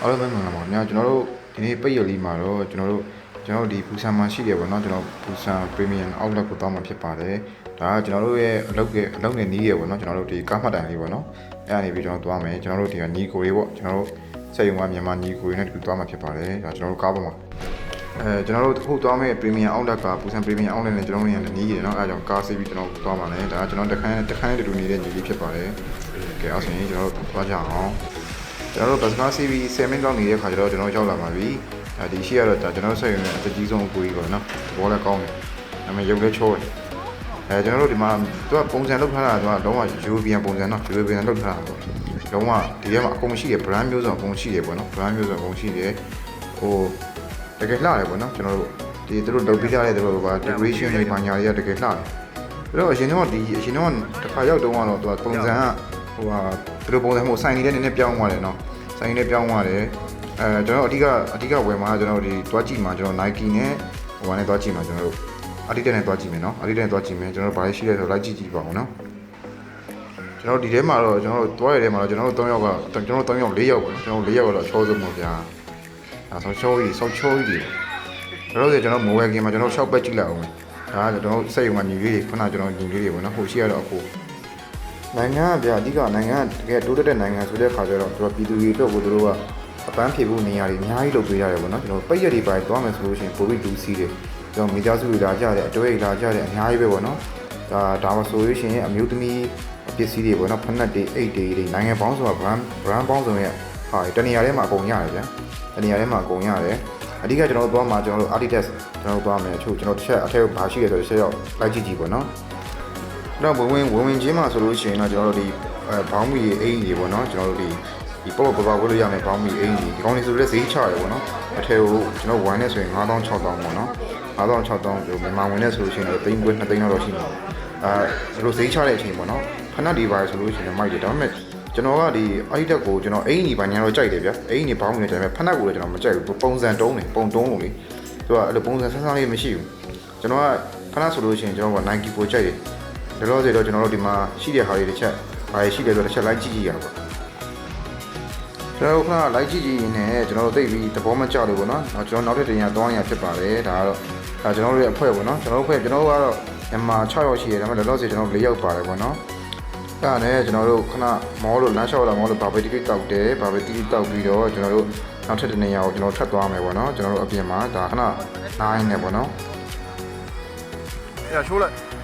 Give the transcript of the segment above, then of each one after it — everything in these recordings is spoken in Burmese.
အားလုံးပဲမင်္ဂလာပါခင်ဗျာကျွန်တော်တို့ဒီနေ့ပိတ်ရလီမှာတော့ကျွန်တော်တို့ဒီဘူဆန်မှာရှိတယ်ပေါ့နော်ကျွန်တော်ဘူဆန် Premium Outlet ကိုတောင်းမှာဖြစ်ပါတယ်ဒါကကျွန်တော်တို့ရဲ့အလုပ်နဲ့နီးရပေါ့နော်ကျွန်တော်တို့ဒီကားမှတ်တိုင်လေးပေါ့နော်အဲ့အနေပြီးကျွန်တော်သွားမယ်ကျွန်တော်တို့ဒီကညီကိုလေးပေါ့ကျွန်တော်တို့စက်ရုံကမြန်မာညီကိုလေးနဲ့တူသွားမှာဖြစ်ပါတယ်ဒါကျွန်တော်တို့ကားပေါ်မှာကျွန်တော်တို့အခုသွားမယ့် Premium Outlet ကဘူဆန် Premium Outlet နဲ့ကျွန်တော်တို့ရနီးရနော်အဲဒါကြောင့်ကားစီးပြီးကျွန်တော်သွားမှာလဲဒါကကျွန်တော်တခန်းနဲ့တူနေတဲ့ညီလေးဖြစ်ပါတယ်ကဲအဲ့ဆိုရင်ကျွန်တော်တို့သွားကြအောင်ကျွန်တော်တို့ဘတ်စကား CV 7 မိနစ်လောက်နေတဲ့ခါကျတော့ကျွန်တော်ရောက်လာပါပြီဒီရှိရတော့ကျွန်တော်ဆက်ရုံနဲ့အတကြီးဆုံးအကူကြီးပေါ့နော်ဘောလည်းကောင်းတယ်ဒါပေမဲ့ရုပ်လည်းချောတယ်ကျွန်တော်တို့ဒီမှာသူကပုံစံလုပ်ထားတာသူကလုံးဝ European ပုံစံနော် European လုပ်ထားတာပေါ့လုံးဝဒီထဲမှာအကုန်ရှိတယ် brand မျိုးစုံအကုန်ရှိတယ်ပေါ့နော် brand မျိုးစုံအကုန်ရှိတယ်ဟိုတကယ်လှတယ်ပေါ့နော်ကျွန်တော်တို့ဒီသူတို့လုပ်ပြီးကြတဲ့သူတို့က decoration တွေပါညာတွေကတကယ်လှတယ်ပြီးတော့အရင်တော့တစ်ခါရောက်တုန်းကတော့သူကပုံစံကဟိုဟာသူတို့ပုံစံမျိုးဆိုင်နေတဲ့နည်းနည်းပြောင်းသွားတယ်နော်ဆိုင်နေပြောင်းသွားတယ်ကျွန်တော်အဓိကဝယ်မှာကျွန်တော်ဒီတွားကြည့်မှာကျွန်တော် Nike နဲ့ဟိုကနေတွားကြည့်မှာကျွန်တော်တို့ Adidas နဲ့တွားကြည့်မယ်နော် Adidas နဲ့တွားကြည့်မယ်ကျွန်တော်ဘာလို့ရှိလဲဆိုတော့လိုက်ကြည့်ပါဦးနော်ကျွန်တော်ဒီထဲမှာတော့ကျွန်တော်တွားရတဲ့မှာတော့ကျွန်တော်တို့3ယောက်ကကျွန်တော်3ယောက်4ယောက်ပေါ့ကျွန်တော်4ယောက်ကတော့ချောစုံပေါ့ဗျာဒါဆိုချောကြီးတို့ဆိုကျွန်တော်မိုဘိုင်းဂိမ်းမှာကျွန်တော်ရှောက်ပက်ကြည့်လိုက်အောင်ဒါကကျွန်တော်စက်ရုံမှာညီလေးတွေခုနကျွန်တော်ညီလေးတွေပေါ့နော်ဟိုရှိရတော့အခုနိုင်ငံကဗျာအဓိကနိုင်ငံကတကယ်တိုးတက်တဲ့နိုင်ငံဆိုတဲ့ခါကျတော့သူကပြည်သူတွေအတွက်ကိုသူတို့ကအပန်းဖြေဖို့နေရာတွေအများကြီးလုပ်ပေးရတယ်ပေါ့နော်ကျွန်တော်ပိတ်ရက်တွေပိုင်းသွားမယ်ဆိုလို့ရှိရင်ပိုပြီးဒူးစီးတယ်ကျွန်တော်မိသားစုတွေလာကြတယ်အတွဲတွေလာကြတယ်အများကြီးပဲပေါ့နော်ဒါမှဆိုလို့ရှိရင်အမျိုးသမီးပစ္စည်းတွေပေါ့နော်ဖက်နက်တွေအိတ်တွေနိုင်ငံပေါင်းစုံက brand ပေါင်းစုံရဲ့ဟာတနေရာထဲမှာအကုန်ရတယ်ဗျာတနေရာထဲမှာအကုန်ရတယ်အဓိကကျွန်တော်တို့သွားမှာကျွန်တော်တို့ Adidas ကျွန်တော်တို့သွားမယ်အချို့ကျွန်တော်တစ်ချက်အထက်ဘာရှိလဲဆိုတော့တစ်ချက်ရောက်လိုက်ကြည့်ပေါ့နော်တော့ဝင်ချင်းမှာဆိုလို့ရှိရင်တော့ကျွန်တော်တို့ဒီဘောင်းမီအိမ်ကြီးပေါ့နော်ကျွန်တော်တို့ဒီပေါ့ပပဝတ်လို့ရမယ်ဘောင်းမီအိမ်ကြီးဒီကောင်းလေးဆိုတော့ဈေးချရတယ်ပေါ့နော်အထက်ကိုကျွန်တော်ဝိုင်းနေဆိုရင်9000 6000ပေါ့နော်9000 6000ဒီမြန်မာဝင်နေဆိုလို့ရှိရင်တော့3 2သိန်းလောက်ရှိမှာဒီလိုဈေးချတဲ့အချိန်ပေါ့နော်ခဏဒီပါဆိုလို့ရှိရင်မိုက်တယ်ဒါပေမဲ့ကျွန်တော်ကဒီအဲ့ဒီတက်ကိုကျွန်တော်အိမ်ကြီးပိုင်းညာတော့ကြိုက်တယ်ဗျအိမ်ကြီးဘောင်းမီနဲ့ကြိုက်တယ်ဖက်နက်ကိုလည်းကျွန်တော်မကြိုက်ဘူးပုံစံတုံးတယ်ပုံတုံးလို့လေသူကအဲ့လိုပုံစံဆန်းဆန်းလေးမရှိဘူးကျွန်တော်ကဖက်နက်ဆိုလို့ရှိရင်ကျွန်တော်က Nike ကိုကြိုက်တယ်ဒါလို့ဆိုတော့ကျွန်တော်တို့ဒီမှာရှိတဲ့ဟာတွေတစ်ချက်ဘာတွေရှိလဲဆိုတော့တစ်ချက်လိုက်ကြည့်ရပါကျွန်တော်ခဏလိုက်ကြည့်ရင်လည်းကျွန်တော်တို့သိပြီးသဘောမကျလို့ပေါ့နော်ကျွန်တော်နောက်ထပ်တင်ရသွားရဖြစ်ပါတယ်ဒါကတော့ကျွန်တော်တို့ရဲ့အဖွဲ့ပေါ့နော်ကျွန်တော်တို့ကတော့မြန်မာ6ယောက်ရှိတယ်ဒါပေမဲ့လောလောဆယ်ကျွန်တော်4ယောက်ပါတယ်ပေါ့နော်အဲ့ဒါနဲ့ကျွန်တော်တို့ခဏမောလို့လမ်းလျှောက်လာမောလို့ဘာပဲတိတိတောက်တယ်ဘာပဲတိတိတောက်ပြီးတော့ကျွန်တော်တို့နောက်ထပ်တင်ရအောင်ကျွန်တော်ထပ်သွားမယ်ပေါ့နော်ကျွန်တော်တို့အပြင်မှာဒါခဏနားရင်းနေပေါ့နော်အဲ့ဒါချိုးလိုက်က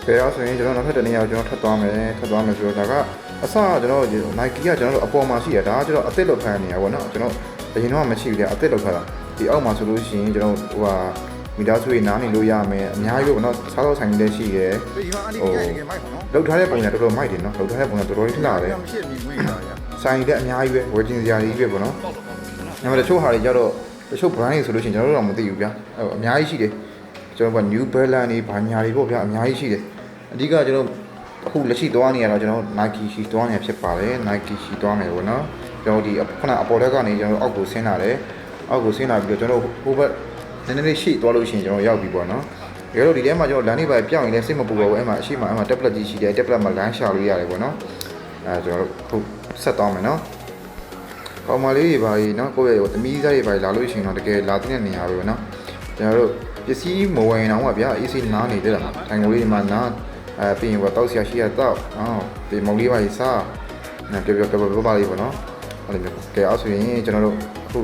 ဲအဲ့ဆိုရင်ကျွန်တော်နောက်ထပ်တစ်နေရာကိုကျွန်တော်ထပ်သွားမယ်ဆိုတော့ဒါကအစကျွန်တော် Nike ကကျွန်တော်တို့အပေါ်မှာရှိရဒါကကျွန်တော်အသစ်လောက်ဖမ်းနေရပါတော့ကျွန်တော်အရင်တော့မရှိဘူးလေအသစ်လောက်ဖမ်းတာဒီအောက်မှာဆိုလို့ရှိရင်ကျွန်တော်ဟိုဟာမိသားစုတွေနားနေလို့ရမယ်အများကြီးပဲပေါ့နော်စားတော့ဆိုင်လေးရှိရယ်ဟိုလောက်ထားတဲ့ပုံစံတော်တော်မိုက်တယ်နော်လောက်ထားတဲ့ပုံစံတော်တော်လေးလှတယ်ဆိုင်တဲ့အများကြီးပဲဝယ်ကျင်စရာကြီးပဲပေါ့နော်ညမှာတချို့ဟာတွေကြတော့တချို့ brand တွေဆိုလို့ရှိရင်ကျွန်တော်တို့တော့မသိဘူးဗျာအများကြီးရှိတယ်ကျွန်တော်က New Balance တွေဘာညာတွေပေါ့ဗျာအများကြီးရှိတယ်အဓိကကျွန်တော်အခုလက်ရှိသွားနေရတော့ကျွန်တော် Nike ရှိသွားနေဖြစ်ပါတယ် Nike ရှိသွားမယ်ပေါ့နော်ကျွန်တော်ဒီခုနအပေါ်တက်ကနေကျွန်တော်အောက်ကိုဆင်းလာတယ်အောက်ကိုဆင်းလာပြီးတော့ကျွန်တော်ဟိုဘက်နည်းနည်းရှိသွားလို့ရှိရင်ကျွန်တော်ရောက်ပြီပေါ့နော်ဒါတော့ဒီထဲမှာကျွန်တော်လမ်းလေးပါပြောင်းရင်လည်းစိတ်မပူပါဘူးအဲ့မှာအရှိမအဲ့မှာ tablet ကြီးရှိတယ် tablet မှာလမ်းရှာလို့ရတယ်ပေါ့နော်ကျွန်တော်တို့ဆက်သွားမယ်နော်ကောင်မလေးတွေပါကြီးနော်ကိုယ့်ရဲ့သမီးသားတွေပါလာလို့ရှိရင်တော့တကယ်လာတဲ့နေရာပဲပေါ့နော်ကျွန်တော်တို့ပစ္စည်းမဝင်အောင်ပါဗျာအေးစိနားနေတဲ့တာထိုင်ကိုလေးဒီမှာနားပြီးရင်တော့ဆရာရှိရတော့ဒီမောင်လေးပါကြီးစားပြောပါလေးပေါ့နော်အဲ့လိုမျိုးကဲအဲ့ဆိုရင်ကျွန်တော်တို့အခ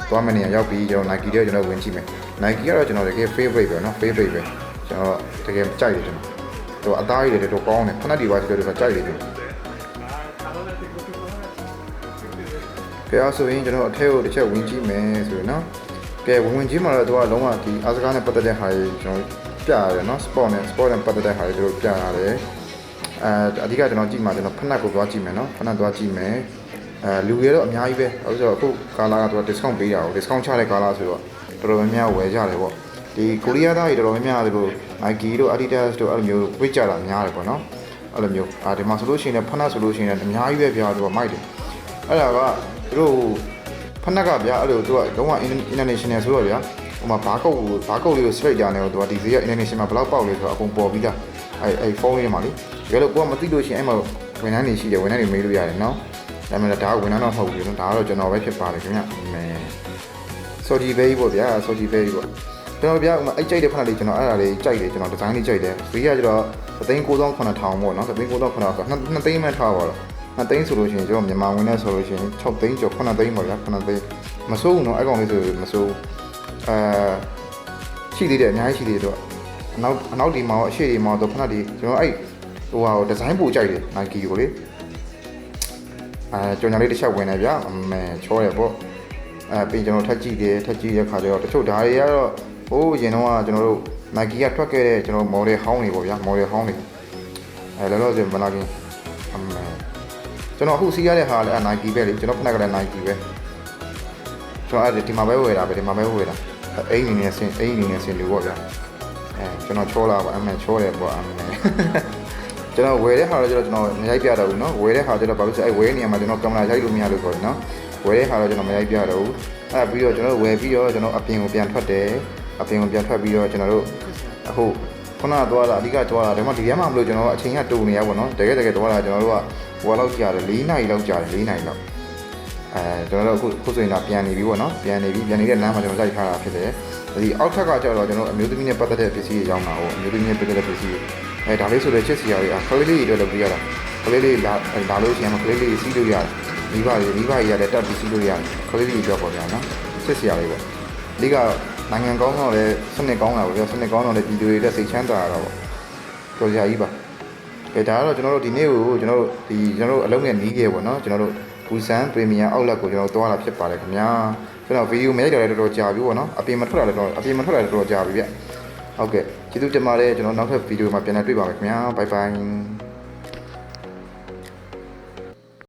ုသွားမယ့်နေရာရောက်ပြီးကျွန်တော် Nike တွေကျွန်တော်ဝင်ကြည့်မယ် Nike ကတော့ကျွန်တော်တကယ် favorite ပဲเนาะ favorite ပဲကျွန်တော်တကယ်ကြိုက်တယ်ကျွန်တော်အသားရည်တွေတော့ကောင်းတယ်ခဏဒီပါဆိုတော့ကြိုက်တယ်ကျွန်တော်ကဲအဲ့ဆိုရင်ကျွန်တော်အထက်ကိုတစ်ချက်ဝင်ကြည့်မယ်ဆိုရင်เนาะကဲဝင်ကြည့်မှာတော့သူကလုံးဝဒီအားစကားနဲ့ပတ်သက်တဲ့ဟာတွေကျွန်တော်ပြရတယ်เนาะ sport နဲ့ပတ်သက်တဲ့ဟာတွေတို့ပြရတယ်အဓိကကျွန်တော်ကြည့်မှာကျွန်တော်ဖက်နက်ကိုသွားကြည့်မယ်เนาะဖက်နက်သွားကြည့်မယ်လူတွေတော့အများကြီးပဲအဲ့ဆိုတော့အခုကာလာကသူက discount ပေးတာကို discount ချတဲ့ကာလာဆိုတော့တော်တော်များများဝယ်ကြတယ်ပေါ့ဒီကိုရီးယားသားတွေတော်တော်များများတို့ Nike တို့ Adidas တို့အဲ့လိုမျိုးဝေ့ကြတာများတယ်ပေါ့နော်အဲ့လိုမျိုးဒီမှာဆိုလို့ရှိရင်ဖက်နက်ဆိုလို့ရှိရင်အများကြီးပဲဗျာသူကမိုက်တယ်အဲ့ဒါကသူတို့ဖက်နက်ကဗျာအဲ့လိုသူကလုံးဝ international ဆိုတော့ဗျာဟိုမှာဘာကုတ်လေးကို straight ကြနေတော့သူကဒီဈေးက international မှာဘယ်လောက်ပေါက်လဲဆိုတော့အကုန်ပေါ်ပြီးသားအဲ့ဖုန်းလေးမှာလေတကယ်လို့ကိုကမသိလို့ရှိရင်အဲ့မှာ ဝန်ထမ်းတွေရှိတယ်ဝန်ထမ်းတွေမေးလို့ရတယ်နော်ဒါပေမဲ့ဒါကဝန်ထမ်းတော့မဟုတ်ဘူးနော်ဒါကတော့ကျွန်တော်ပဲဖြစ်ပါတယ်ခင်ဗျဆော်ဂျီဘဲကြီးပေါ့ဗျာဆော်ဂျီဘဲကြီးပေါ့ကျွန်တော်ဗျာအဲ့ကြိုက်တဲ့ဖက်လေးကျွန်တော်အဲ့ဒါလေးကြိုက်တယ်ကျွန်တော်ဒီဇိုင်းလေးကြိုက်တယ်ဘေးကကျတော့3,900ပေါ့နော်3,900ဆို2သိန်းမှထားပါတော့2သိန်းဆိုလို့ရှိရင်ကျွန်တော်မြန်မာဝင်နဲ့ဆိုလို့ရှိရင်6သိန်းကျော်9သိန်းပေါ့ဗျာ9သိန်းမစိုးဘူးနော်အဲ့ကောင်လေးဆိုမစိုးရှိသေးတယ်အများကြီးရှိသေးတယ်တော့အနောက်ဒီမှာအရှေ့ဒီမှာတော့ဖက်လေးကျွန်တော်အဲ့ဟိုဟာဒီဇိုင်းပူကြိုက်တယ် Nike ကိုလေကြောင်ညာလေးတစ်ချက်ဝင်နေဗျာချောတယ်ပေါ့ပြီးကျွန်တော်ထက်ကြည့်တဲ့ခါကျတော့တချို့ဒါတွေကတော့ဟိုးရင်တော့ကျွန်တော်တို့ Nike ကထွက်ခဲ့တဲ့ကျွန်တော် model ဟောင်းတွေပေါ့ဗျာ model ဟောင်းတွေလောလောဆယ်မလာခင်ကျွန်တော်အခုစီးရတဲ့ဟာလည်း Nike ပဲလေကျွန်တော်ဖက်ကလည်း Nike ပဲကျွန်တော်အဲ့ဒီမှာပဲဝယ်တာပဲဒီမှာပဲဝယ်တာအိမ်နေနေဆင်လို့ပေါ့ဗျာကျွန်တော်ချောလာပါချောတယ်ပေါ့ကျွန်တော်ဝယ်တဲ့ဟာတော့ကျွန်တော်မရိုက်ပြတော့ဘူးเนาะဝယ်တဲ့ဟာကျတော့ဘာလို့ဆိုအဲ့ဝယ်နေရမှာကျွန်တော်ကင်မရာရိုက်လို့မရလို့ခေါ်တယ်เนาะဝယ်တဲ့ဟာတော့ကျွန်တော်မရိုက်ပြတော့ဘူးအဲ့ပြီးတော့ကျွန်တော်ဝယ်ပြီးတော့ကျွန်တော်အပြင်ကိုပြန်ထွက်တယ်အပြင်ကိုပြန်ထွက်ပြီးတော့ကျွန်တော်တို့အခုခုနသွားတာအဓိကသွားတာဒါမှဒီထဲမှာမလို့ကျွန်တော်အချိန်ကတူနေရပါတော့တကယ်သွားတာကျွန်တော်တို့ကဟိုလောက်ကြာတယ်4နာရီလောက်ကြာတယ်4နာရီလောက်ကျွန်တော်တို့အခုဆိုရင်တော့ပြန်နေပြီပေါ့နော်ပြန်နေတဲ့လမ်းမှာကျွန်တော်စိုက်ထားတာဖြစ်တယ်ဒီအောက်ထက်ကကျတော့ကျွန်တော်အမျိုးသမီးနဲ့ပတ်သက်တဲ့ပစ္စည်းတွေရောင်းတာဟုတ်အမျိုးသမီးနဲ့ပတ်သက်တဲ့ပစ္စည်းတွေဒါလေးဆိုလည်းချစ်စရာတွေခလေးလေးတွေလုပ်ပြရတာခလေးလေးလာလို့ရှိရင်ခလေးလေးစီးလို့ရတယ်မိဘကြီးရတဲ့တက်ပြီးစီးလို့ရတယ်ခလေးလေးကြောက်ပေါ့ဗျာနော်ချစ်စရာတွေပေါ့ဒီကနိုင်ငံကောင်းတော့လည်းစနစ်ကောင်းလာပါဗျာစနစ်ကောင်းတော့လည်းပြည်သူတွေတက်စိတ်ချမ်းသာရတော့ပေါ့တော်စရာကြီးပါဒါကတော့ကျွန်တော်တို့ဒီနေ့ကိုကျွန်တော်တို့အလုံးငယ်နီးခဲ့ပေါ့နော်ကျွန်တော်တို့ဘူဆန်ပရီမီယာအောက်လက်ကိုကျွန်တော်သွားတာဖြစ်ပါတယ်ခင်ဗျာကျွန်တော်ဗီဒီယိုမရိုက်တော့လည်းတော်တော်ကြာပြီပေါ့နော်အပြင်မထွက်လာလည်းတော်တော်ကြာပြီဗျဟုတ်ကဲ့ကျေးဇူးတင်ပါတယ်ကျွန်တော်နောက်ထပ်ဗီဒီယိုမှာပြန်လည်တွေ့ပါမယ်ခင်ဗျာဘိုင်ဘိုင်